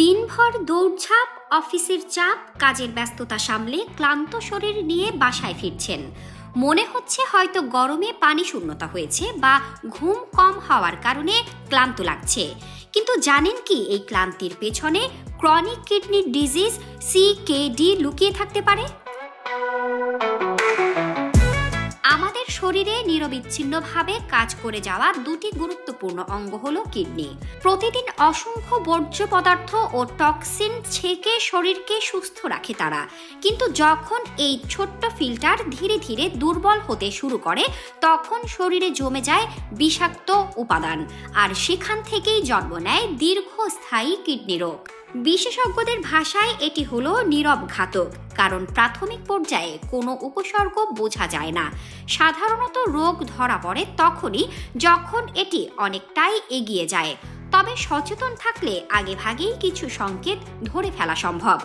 দিনভর দৌড়ঝাঁপ, অফিসের চাপ, কাজের ব্যস্ততা সামলে ক্লান্ত শরীর নিয়ে বাসায় ফিরছেন। মনে হচ্ছে হয়তো গরমে পানি শূন্যতা হয়েছে বা ঘুম কম হওয়ার কারণে ক্লান্ত লাগছে। কিন্তু জানেন কি এই ক্লান্তির পেছনে ক্রনিক কিডনি ডিজিজ CKD লুকিয়ে থাকতে পারে? আমাদের শরীরে নিরবিচ্ছিন্নভাবে কাজ করে যাওয়া দুটি গুরুত্বপূর্ণ অঙ্গ হলো কিডনি। প্রতিদিন অসংখ্য বর্জ্য পদার্থ ও টক্সিন ছেঁকে শরীরকে সুস্থ রাখে তারা। কিন্তু যখন এই ছোট্ট ফিল্টার ধীরে ধীরে দুর্বল হতে শুরু করে, তখন শরীরে জমে যায় বিষাক্ত উপাদান, আর সেখান থেকেই জন্ম নেয় দীর্ঘস্থায়ী কিডনি রোগ। বিশেষজ্ঞদের ভাষায় এটি হলো নীরব ঘাতক, কারণ প্রাথমিক পর্যায়ে কোনো উপসর্গ বোঝা যায় না। সাধারণত রোগ ধরা পড়ে তখনই যখন এটি অনেকটাই এগিয়ে যায়। তবে সচেতন থাকলে আগেভাগেই কিছু সংকেত ধরে ফেলা সম্ভব।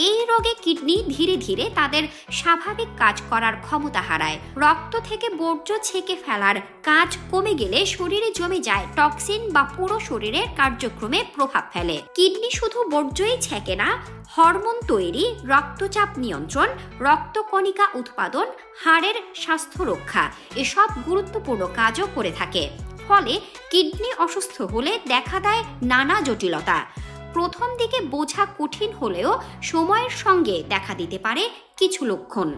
এই রোগে কিডনি ধীরে ধীরে তাদের স্বাভাবিক কাজ করার ক্ষমতা হারায়। রক্ত থেকে বর্জ্য ছেঁকে ফেলার কাজ কমে গেলে শরীরে জমে যায় টক্সিন বা পুরো শরীরের কার্যক্রমে প্রভাব ফেলে। কিডনি শুধু বর্জ্যই ছেঁকে না, হরমোন তৈরি, রক্তচাপ নিয়ন্ত্রণ, রক্তকণিকা উৎপাদন, হাড়ের স্বাস্থ্য রক্ষা এসব গুরুত্বপূর্ণ কাজও করে থাকে। ফলে কিডনি অসুস্থ হলে দেখা দেয় নানা জটিলতা। প্রথম দিকে বোঝা কঠিন হলেও সময়ের সঙ্গে দেখা দিতে পারে কিছু লক্ষণ।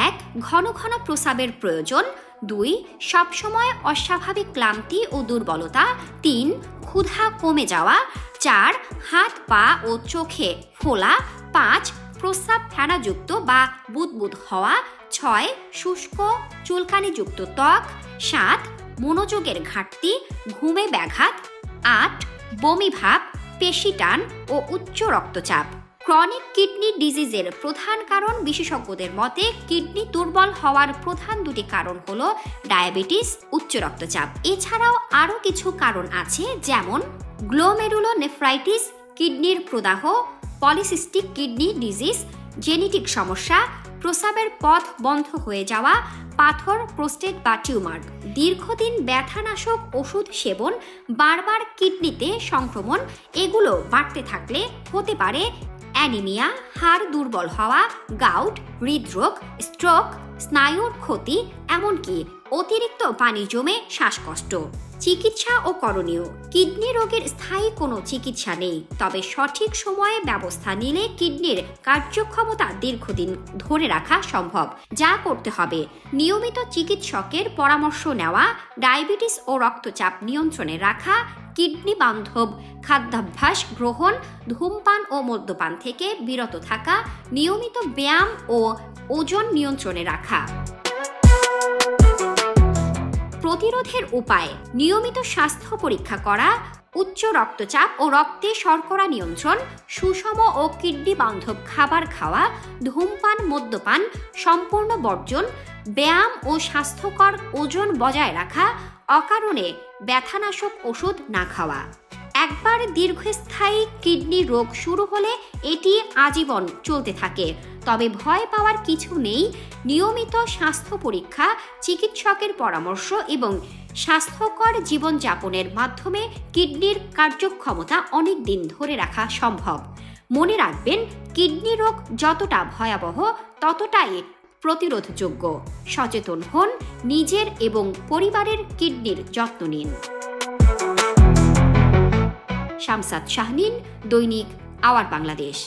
1. ঘন ঘন প্রস্রাবের প্রয়োজন। 2. সবসময় অস্বাভাবিক ক্লান্তি ও দুর্বলতা। 3. ক্ষুধা কমে যাওয়া। 4. হাত পা ও চোখে ফোলা। 5. প্রস্রাব ফেনাযুক্ত বা বুদবুদ হওয়া। 6. শুষ্ক চুলকানিযুক্ত ত্বক। 7. মনোযোগের ঘাটতি, ঘুমে ব্যাঘাত। 8. বমি ভাব, পেশি টান ও উচ্চ রক্তচাপ। ক্রনিক কিডনি ডিজিজের প্রধান কারণ বিশেষজ্ঞদের মতে কিডনি দুর্বল হওয়ার প্রধান দুটি কারণ হলো ডায়াবেটিস, উচ্চ রক্তচাপ। এছাড়াও আরও কিছু কারণ আছে, যেমন গ্লোমেরুলোনেফ্রাইটিস, কিডনির প্রদাহ, পলিসিস্টিক কিডনি ডিজিজ, জেনেটিক সমস্যা, প্রস্রাবের পথ বন্ধ হয়ে যাওয়া, পাথর, প্রোস্টেট বা টিউমার। দীর্ঘদিন ব্যথানাশক ওষুধ সেবন, বারবার কিডনিতে সংক্রমণ এগুলো বাড়তে থাকলে হতে পারে অ্যানিমিয়া, হাড় দুর্বল হওয়া, গাউট, হৃদরোগ, স্ট্রোক, স্নায়ুর ক্ষতি, এমনকি অতিরিক্ত পানি জমে শ্বাসকষ্ট। চিকিৎসা ও করণীয়। কিডনি রোগের স্থায়ী কোনো চিকিৎসা নেই, তবে সঠিক সময়ে ব্যবস্থা নিলে কিডনির কার্যক্ষমতা দীর্ঘদিন ধরে রাখা সম্ভব। যা করতে হবে: নিয়মিত চিকিৎসকের পরামর্শ নেওয়া, ডায়াবেটিস ও রক্তচাপ নিয়ন্ত্রণে রাখা, কিডনি বান্ধব খাদ্যাভ্যাস গ্রহণ, ধূমপান ও মদ্যপান থেকে বিরত থাকা, নিয়মিত ব্যায়াম ও ওজন নিয়ন্ত্রণে রাখা। প্রতিরোধের উপায়: নিয়মিত স্বাস্থ্য পরীক্ষা করা, উচ্চ রক্তচাপ ও রক্তে শর্করা নিয়ন্ত্রণ, সুষম ও কিডনি বান্ধব খাবার খাওয়া, ধূমপান মদ্যপান সম্পূর্ণ বর্জন, ব্যায়াম ও স্বাস্থ্যকর ওজন বজায় রাখা, অকারণে ব্যথানাশক ওষুধ না খাওয়া। একবার দীর্ঘস্থায়ী কিডনি রোগ শুরু হলে এটি আজীবন চলতে থাকে। তবে ভয় পাওয়ার কিছু নেই। নিয়মিত স্বাস্থ্য পরীক্ষা, চিকিৎসকের পরামর্শ এবং স্বাস্থ্যকর জীবনযাপনের মাধ্যমে কিডনির কার্যক্ষমতা অনেক দিন ধরে রাখা সম্ভব। মনে রাখবেন, কিডনি রোগ যতটা ভয়াবহ ততটাই প্রতিরোধযোগ্য। সচেতন হন, নিজের এবং পরিবারের কিডনির যত্ন নিন। শামসাদ শাহনীন, দৈনিক আওয়ার বাংলাদেশ।